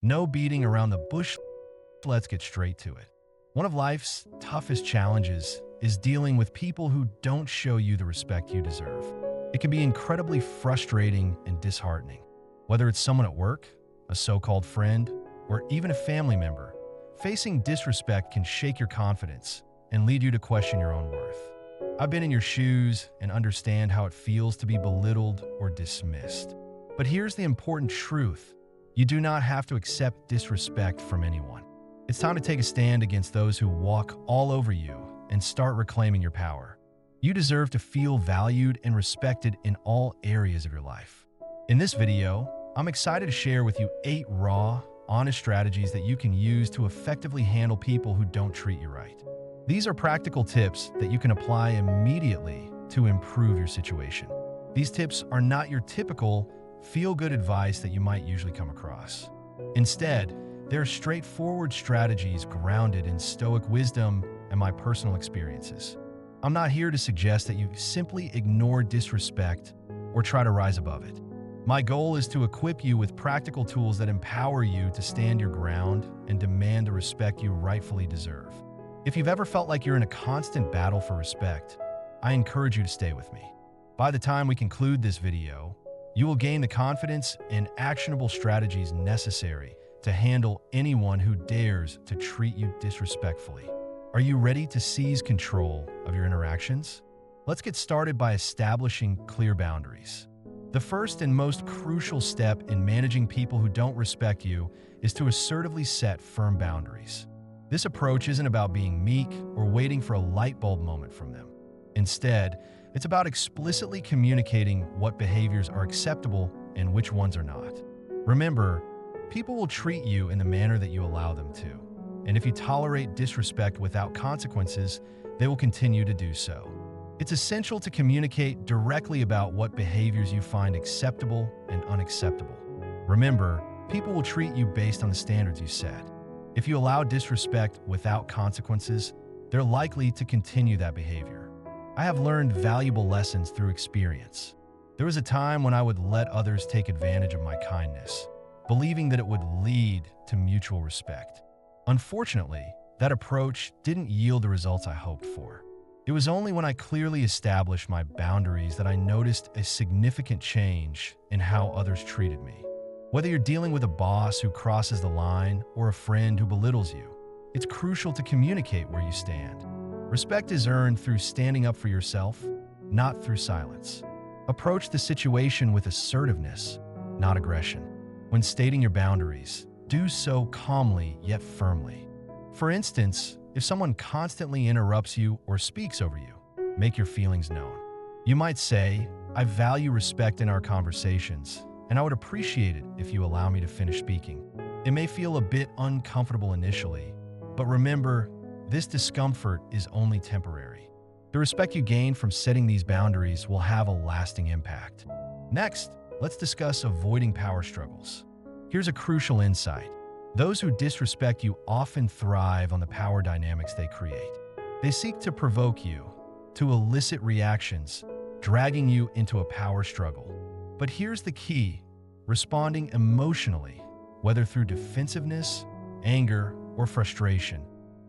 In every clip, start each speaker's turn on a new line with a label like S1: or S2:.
S1: No beating around the bush, let's get straight to it. One of life's toughest challenges is dealing with people who don't show you the respect you deserve. It can be incredibly frustrating and disheartening. Whether it's someone at work, a so-called friend, or even a family member, facing disrespect can shake your confidence and lead you to question your own worth. I've been in your shoes and understand how it feels to be belittled or dismissed. But here's the important truth. You do not have to accept disrespect from anyone. It's time to take a stand against those who walk all over you and start reclaiming your power. You deserve to feel valued and respected in all areas of your life. In this video, I'm excited to share with you 8 raw, honest strategies that you can use to effectively handle people who don't treat you right. These are practical tips that you can apply immediately to improve your situation. These tips are not your typical feel-good advice that you might usually come across. Instead, they're straightforward strategies grounded in Stoic wisdom and my personal experiences. I'm not here to suggest that you simply ignore disrespect or try to rise above it. My goal is to equip you with practical tools that empower you to stand your ground and demand the respect you rightfully deserve. If you've ever felt like you're in a constant battle for respect, I encourage you to stay with me. By the time we conclude this video, you will gain the confidence and actionable strategies necessary to handle anyone who dares to treat you disrespectfully. Are you ready to seize control of your interactions? Let's get started by establishing clear boundaries. The first and most crucial step in managing people who don't respect you is to assertively set firm boundaries. This approach isn't about being meek or waiting for a light bulb moment from them. Instead, it's about explicitly communicating what behaviors are acceptable and which ones are not. Remember, people will treat you in the manner that you allow them to. And if you tolerate disrespect without consequences, they will continue to do so. It's essential to communicate directly about what behaviors you find acceptable and unacceptable. Remember, people will treat you based on the standards you set. If you allow disrespect without consequences, they're likely to continue that behavior. I have learned valuable lessons through experience. There was a time when I would let others take advantage of my kindness, believing that it would lead to mutual respect. Unfortunately, that approach didn't yield the results I hoped for. It was only when I clearly established my boundaries that I noticed a significant change in how others treated me. Whether you're dealing with a boss who crosses the line or a friend who belittles you, it's crucial to communicate where you stand. Respect is earned through standing up for yourself, not through silence. Approach the situation with assertiveness, not aggression. When stating your boundaries, do so calmly yet firmly. For instance, if someone constantly interrupts you or speaks over you, make your feelings known. You might say, "I value respect in our conversations, and I would appreciate it if you allow me to finish speaking." It may feel a bit uncomfortable initially, but remember, this discomfort is only temporary. The respect you gain from setting these boundaries will have a lasting impact. Next, let's discuss avoiding power struggles. Here's a crucial insight. Those who disrespect you often thrive on the power dynamics they create. They seek to provoke you, to elicit reactions, dragging you into a power struggle. But here's the key. Responding emotionally, whether through defensiveness, anger, or frustration,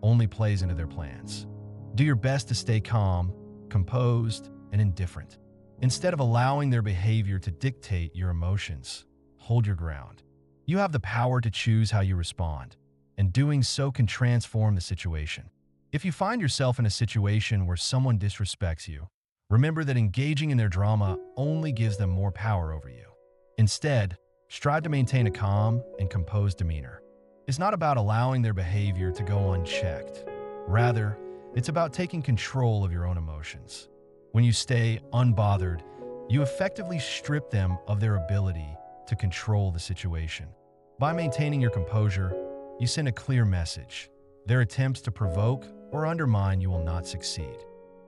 S1: only plays into their plans. Do your best to stay calm, composed, and indifferent. Instead of allowing their behavior to dictate your emotions, hold your ground. You have the power to choose how you respond, and doing so can transform the situation. If you find yourself in a situation where someone disrespects you, remember that engaging in their drama only gives them more power over you. Instead, strive to maintain a calm and composed demeanor. It's not about allowing their behavior to go unchecked. Rather, it's about taking control of your own emotions. When you stay unbothered, you effectively strip them of their ability to control the situation. By maintaining your composure, you send a clear message. Their attempts to provoke or undermine you will not succeed.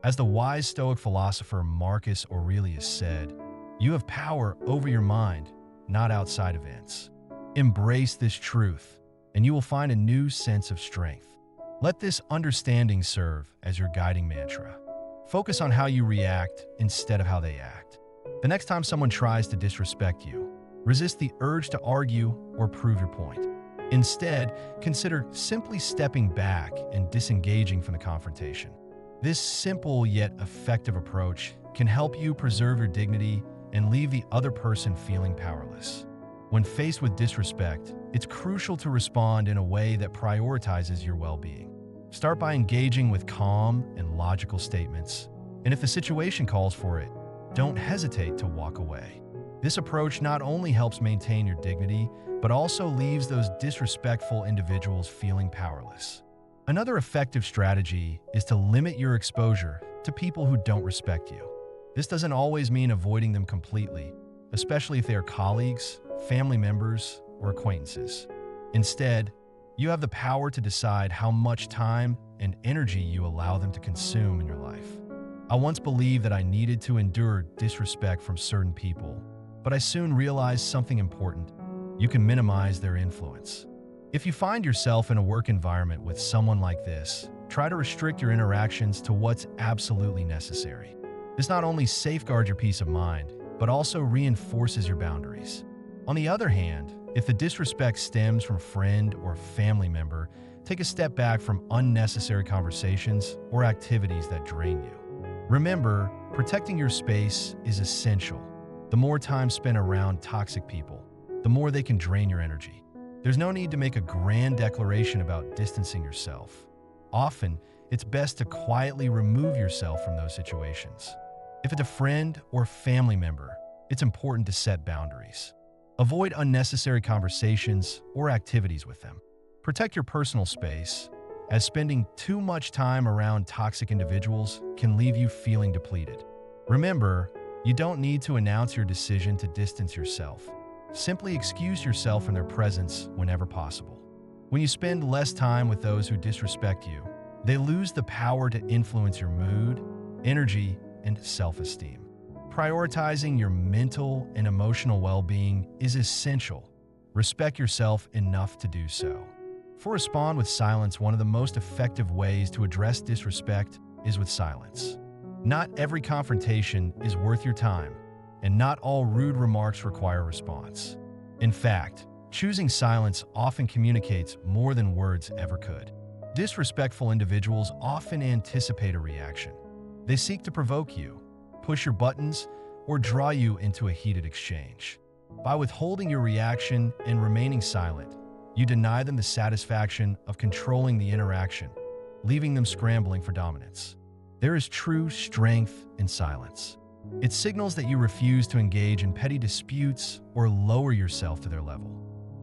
S1: As the wise Stoic philosopher Marcus Aurelius said, "You have power over your mind, not outside events." Embrace this truth, and you will find a new sense of strength. Let this understanding serve as your guiding mantra. Focus on how you react instead of how they act. The next time someone tries to disrespect you, resist the urge to argue or prove your point. Instead, consider simply stepping back and disengaging from the confrontation. This simple yet effective approach can help you preserve your dignity and leave the other person feeling powerless. When faced with disrespect, it's crucial to respond in a way that prioritizes your well-being. Start by engaging with calm and logical statements, and if the situation calls for it, don't hesitate to walk away. This approach not only helps maintain your dignity, but also leaves those disrespectful individuals feeling powerless. Another effective strategy is to limit your exposure to people who don't respect you. This doesn't always mean avoiding them completely, especially if they are colleagues, family members, or acquaintances. Instead, you have the power to decide how much time and energy you allow them to consume in your life. I once believed that I needed to endure disrespect from certain people, but I soon realized something important. You can minimize their influence. If you find yourself in a work environment with someone like this, try to restrict your interactions to what's absolutely necessary. This not only safeguards your peace of mind, but also reinforces your boundaries. On the other hand, if the disrespect stems from a friend or family member, take a step back from unnecessary conversations or activities that drain you. Remember, protecting your space is essential. The more time spent around toxic people, the more they can drain your energy. There's no need to make a grand declaration about distancing yourself. Often, it's best to quietly remove yourself from those situations. If it's a friend or family member, it's important to set boundaries. Avoid unnecessary conversations or activities with them. Protect your personal space, as spending too much time around toxic individuals can leave you feeling depleted. Remember, you don't need to announce your decision to distance yourself. Simply excuse yourself from their presence whenever possible. When you spend less time with those who disrespect you, they lose the power to influence your mood, energy, and self-esteem. Prioritizing your mental and emotional well-being is essential. Respect yourself enough to do so. For respond with silence, one of the most effective ways to address disrespect is with silence. Not every confrontation is worth your time, and not all rude remarks require a response. In fact, choosing silence often communicates more than words ever could. Disrespectful individuals often anticipate a reaction. They seek to provoke you, push your buttons, or draw you into a heated exchange. By withholding your reaction and remaining silent, you deny them the satisfaction of controlling the interaction, leaving them scrambling for dominance. There is true strength in silence. It signals that you refuse to engage in petty disputes or lower yourself to their level.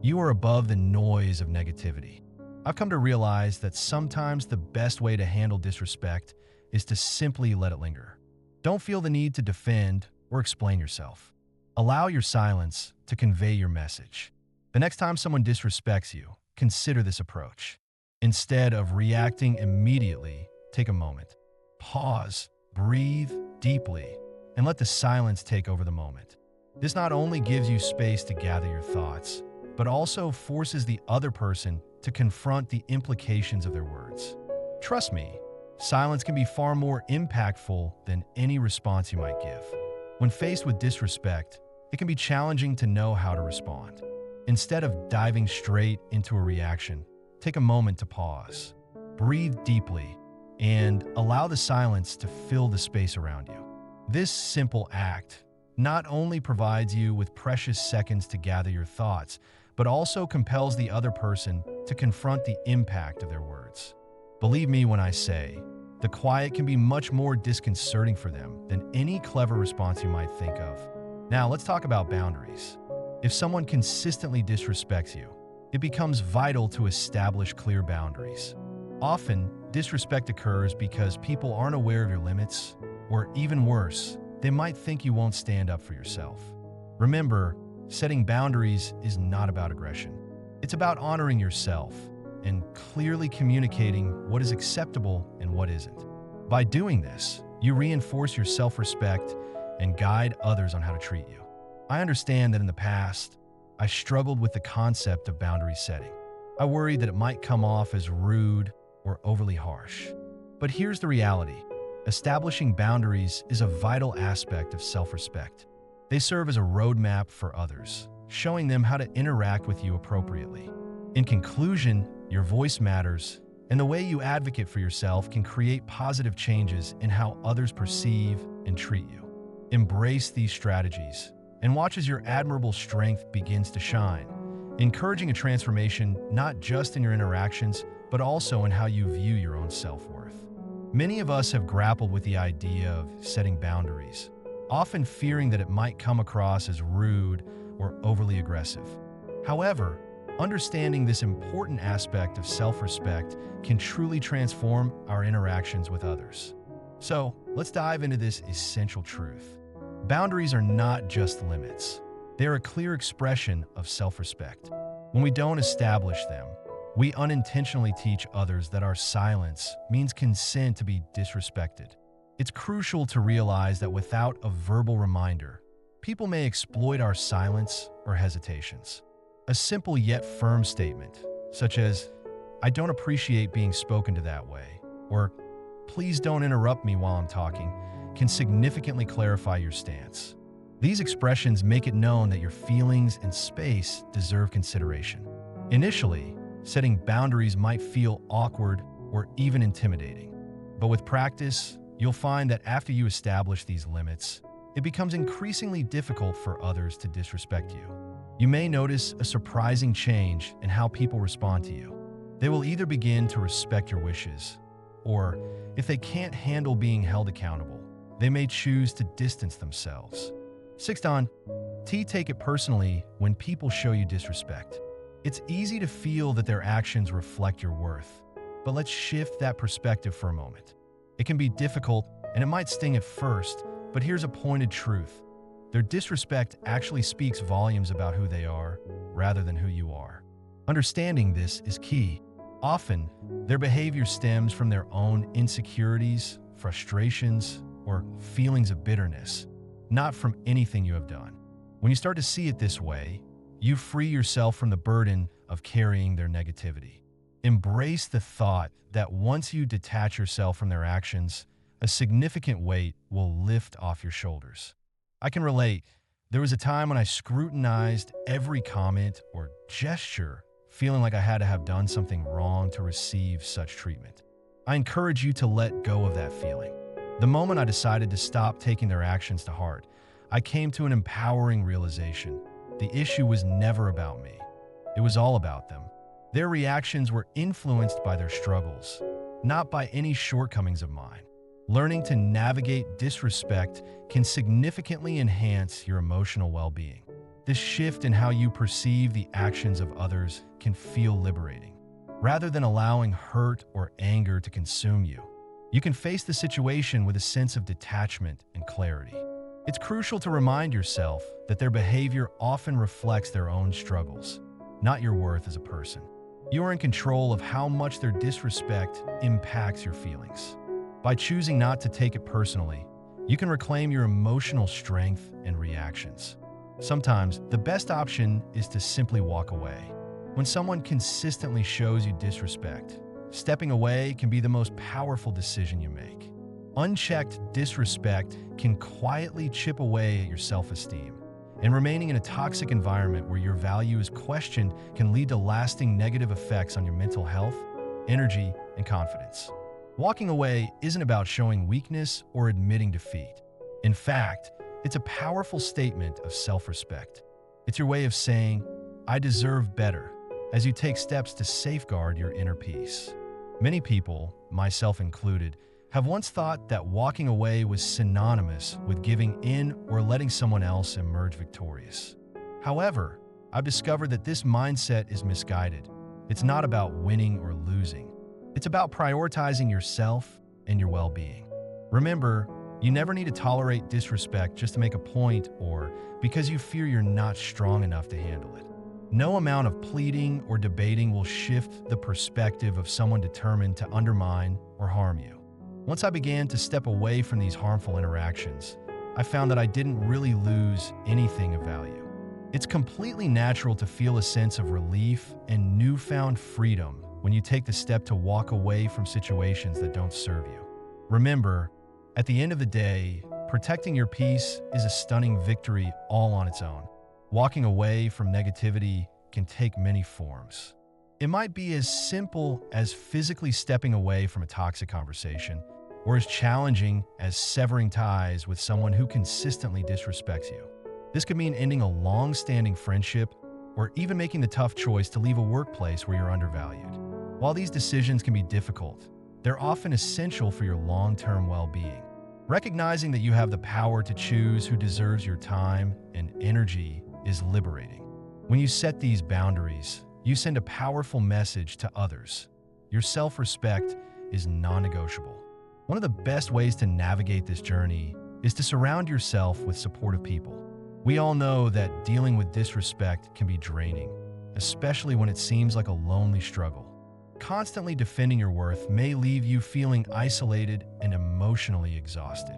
S1: You are above the noise of negativity. I've come to realize that sometimes the best way to handle disrespect is to simply let it linger. Don't feel the need to defend or explain yourself. Allow your silence to convey your message. The next time someone disrespects you, consider this approach. Instead of reacting immediately, take a moment. Pause, breathe deeply, and let the silence take over the moment. This not only gives you space to gather your thoughts, but also forces the other person to confront the implications of their words. Trust me, silence can be far more impactful than any response you might give. When faced with disrespect, it can be challenging to know how to respond. Instead of diving straight into a reaction, take a moment to pause, breathe deeply, and allow the silence to fill the space around you. This simple act not only provides you with precious seconds to gather your thoughts, but also compels the other person to confront the impact of their words. Believe me when I say, the quiet can be much more disconcerting for them than any clever response you might think of. Now, let's talk about boundaries. If someone consistently disrespects you, it becomes vital to establish clear boundaries. Often, disrespect occurs because people aren't aware of your limits, or even worse, they might think you won't stand up for yourself. Remember, setting boundaries is not about aggression. It's about honoring yourself and clearly communicating what is acceptable and what isn't. By doing this, you reinforce your self-respect and guide others on how to treat you. I understand that in the past, I struggled with the concept of boundary setting. I worried that it might come off as rude or overly harsh. But here's the reality. Establishing boundaries is a vital aspect of self-respect. They serve as a roadmap for others, showing them how to interact with you appropriately. In conclusion, your voice matters, and the way you advocate for yourself can create positive changes in how others perceive and treat you. Embrace these strategies and watch as your admirable strength begins to shine, encouraging a transformation not just in your interactions, but also in how you view your own self-worth. Many of us have grappled with the idea of setting boundaries, often fearing that it might come across as rude or overly aggressive. However, understanding this important aspect of self-respect can truly transform our interactions with others. So, let's dive into this essential truth. Boundaries are not just limits. They are a clear expression of self-respect. When we don't establish them, we unintentionally teach others that our silence means consent to be disrespected. It's crucial to realize that without a verbal reminder, people may exploit our silence or hesitations. A simple yet firm statement, such as, "I don't appreciate being spoken to that way," or "Please don't interrupt me while I'm talking," can significantly clarify your stance. These expressions make it known that your feelings and space deserve consideration. Initially, setting boundaries might feel awkward or even intimidating. But with practice, you'll find that after you establish these limits, it becomes increasingly difficult for others to disrespect you. You may notice a surprising change in how people respond to you. They will either begin to respect your wishes, or if they can't handle being held accountable, they may choose to distance themselves. 6. Take it personally when people show you disrespect. It's easy to feel that their actions reflect your worth, but let's shift that perspective for a moment. It can be difficult and it might sting at first, but here's a pointed truth. Their disrespect actually speaks volumes about who they are rather than who you are. Understanding this is key. Often, their behavior stems from their own insecurities, frustrations, or feelings of bitterness, not from anything you have done. When you start to see it this way, you free yourself from the burden of carrying their negativity. Embrace the thought that once you detach yourself from their actions, a significant weight will lift off your shoulders. I can relate. There was a time when I scrutinized every comment or gesture, feeling like I had to have done something wrong to receive such treatment. I encourage you to let go of that feeling. The moment I decided to stop taking their actions to heart, I came to an empowering realization. The issue was never about me. It was all about them. Their reactions were influenced by their struggles, not by any shortcomings of mine. Learning to navigate disrespect can significantly enhance your emotional well-being. This shift in how you perceive the actions of others can feel liberating. Rather than allowing hurt or anger to consume you, you can face the situation with a sense of detachment and clarity. It's crucial to remind yourself that their behavior often reflects their own struggles, not your worth as a person. You are in control of how much their disrespect impacts your feelings. By choosing not to take it personally, you can reclaim your emotional strength and reactions. Sometimes, the best option is to simply walk away. When someone consistently shows you disrespect, stepping away can be the most powerful decision you make. Unchecked disrespect can quietly chip away at your self-esteem, and remaining in a toxic environment where your value is questioned can lead to lasting negative effects on your mental health, energy, and confidence. Walking away isn't about showing weakness or admitting defeat. In fact, it's a powerful statement of self-respect. It's your way of saying, "I deserve better," as you take steps to safeguard your inner peace. Many people, myself included, have once thought that walking away was synonymous with giving in or letting someone else emerge victorious. However, I've discovered that this mindset is misguided. It's not about winning or losing. It's about prioritizing yourself and your well-being. Remember, you never need to tolerate disrespect just to make a point or because you fear you're not strong enough to handle it. No amount of pleading or debating will shift the perspective of someone determined to undermine or harm you. Once I began to step away from these harmful interactions, I found that I didn't really lose anything of value. It's completely natural to feel a sense of relief and newfound freedom when you take the step to walk away from situations that don't serve you. Remember, at the end of the day, protecting your peace is a stunning victory all on its own. Walking away from negativity can take many forms. It might be as simple as physically stepping away from a toxic conversation, or as challenging as severing ties with someone who consistently disrespects you. This could mean ending a long-standing friendship or even making the tough choice to leave a workplace where you're undervalued. While these decisions can be difficult, they're often essential for your long-term well-being. Recognizing that you have the power to choose who deserves your time and energy is liberating. When you set these boundaries, you send a powerful message to others. Your self-respect is non-negotiable. One of the best ways to navigate this journey is to surround yourself with supportive people. We all know that dealing with disrespect can be draining, especially when it seems like a lonely struggle. Constantly defending your worth may leave you feeling isolated and emotionally exhausted.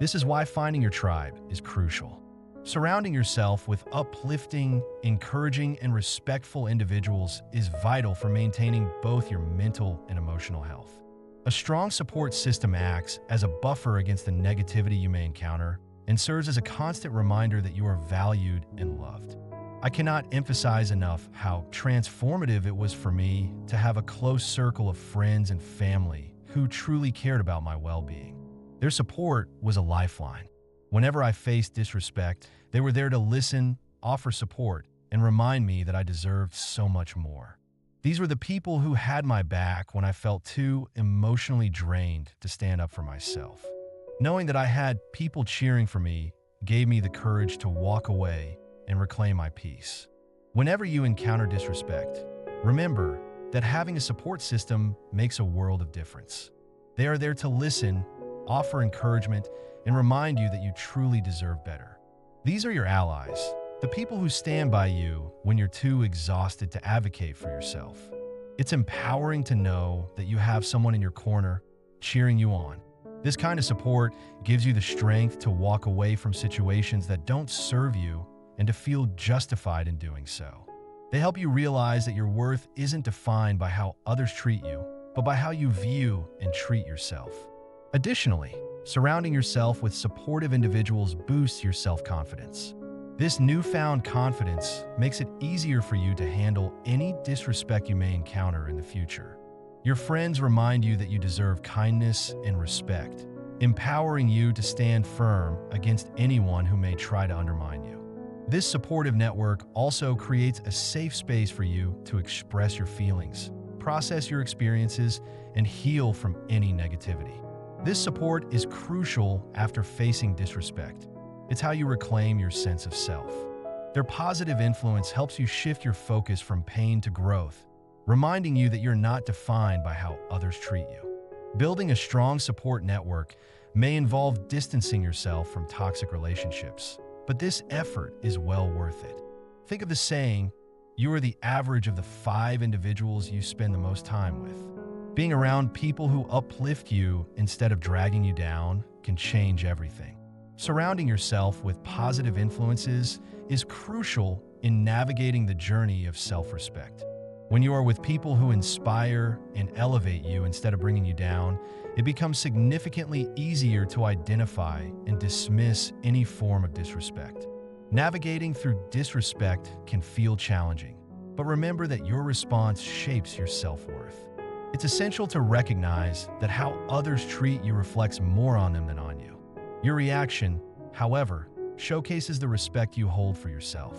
S1: This is why finding your tribe is crucial. Surrounding yourself with uplifting, encouraging, and respectful individuals is vital for maintaining both your mental and emotional health. A strong support system acts as a buffer against the negativity you may encounter and serves as a constant reminder that you are valued and loved. I cannot emphasize enough how transformative it was for me to have a close circle of friends and family who truly cared about my well-being. Their support was a lifeline. Whenever I faced disrespect, they were there to listen, offer support, and remind me that I deserved so much more. These were the people who had my back when I felt too emotionally drained to stand up for myself. Knowing that I had people cheering for me gave me the courage to walk away and reclaim my peace. Whenever you encounter disrespect, remember that having a support system makes a world of difference. They are there to listen, offer encouragement, and remind you that you truly deserve better. These are your allies, the people who stand by you when you're too exhausted to advocate for yourself. It's empowering to know that you have someone in your corner cheering you on. This kind of support gives you the strength to walk away from situations that don't serve you and to feel justified in doing so. They help you realize that your worth isn't defined by how others treat you, but by how you view and treat yourself. Additionally, surrounding yourself with supportive individuals boosts your self-confidence. This newfound confidence makes it easier for you to handle any disrespect you may encounter in the future. Your friends remind you that you deserve kindness and respect, empowering you to stand firm against anyone who may try to undermine you. This supportive network also creates a safe space for you to express your feelings, process your experiences, and heal from any negativity. This support is crucial after facing disrespect. It's how you reclaim your sense of self. Their positive influence helps you shift your focus from pain to growth, reminding you that you're not defined by how others treat you. Building a strong support network may involve distancing yourself from toxic relationships, but this effort is well worth it. Think of the saying, you are the average of the 5 individuals you spend the most time with. Being around people who uplift you instead of dragging you down can change everything. Surrounding yourself with positive influences is crucial in navigating the journey of self-respect. When you are with people who inspire and elevate you instead of bringing you down, it becomes significantly easier to identify and dismiss any form of disrespect. Navigating through disrespect can feel challenging, but remember that your response shapes your self-worth. It's essential to recognize that how others treat you reflects more on them than on you. Your reaction, however, showcases the respect you hold for yourself.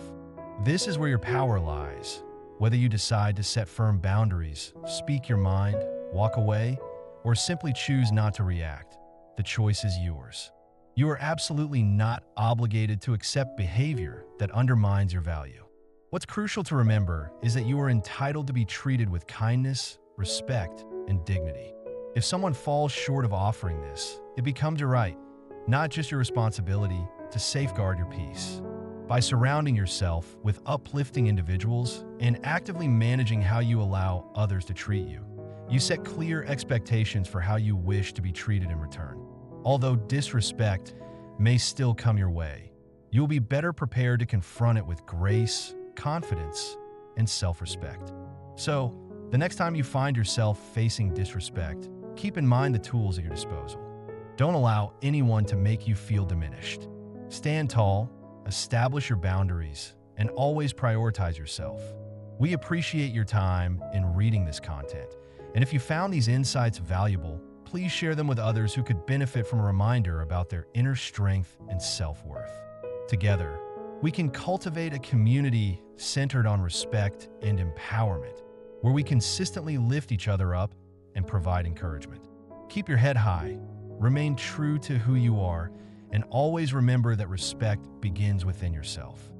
S1: This is where your power lies. Whether you decide to set firm boundaries, speak your mind, walk away, or simply choose not to react, the choice is yours. You are absolutely not obligated to accept behavior that undermines your value. What's crucial to remember is that you are entitled to be treated with kindness, respect, and dignity. If someone falls short of offering this, it becomes your right, not just your responsibility, to safeguard your peace. By surrounding yourself with uplifting individuals and actively managing how you allow others to treat you, you set clear expectations for how you wish to be treated in return. Although disrespect may still come your way, you will be better prepared to confront it with grace, confidence, and self-respect. So, the next time you find yourself facing disrespect, keep in mind the tools at your disposal. Don't allow anyone to make you feel diminished. Stand tall, establish your boundaries, and always prioritize yourself. We appreciate your time in reading this content. And if you found these insights valuable, please share them with others who could benefit from a reminder about their inner strength and self-worth. Together, we can cultivate a community centered on respect and empowerment, where we consistently lift each other up and provide encouragement. Keep your head high, remain true to who you are, and always remember that respect begins within yourself.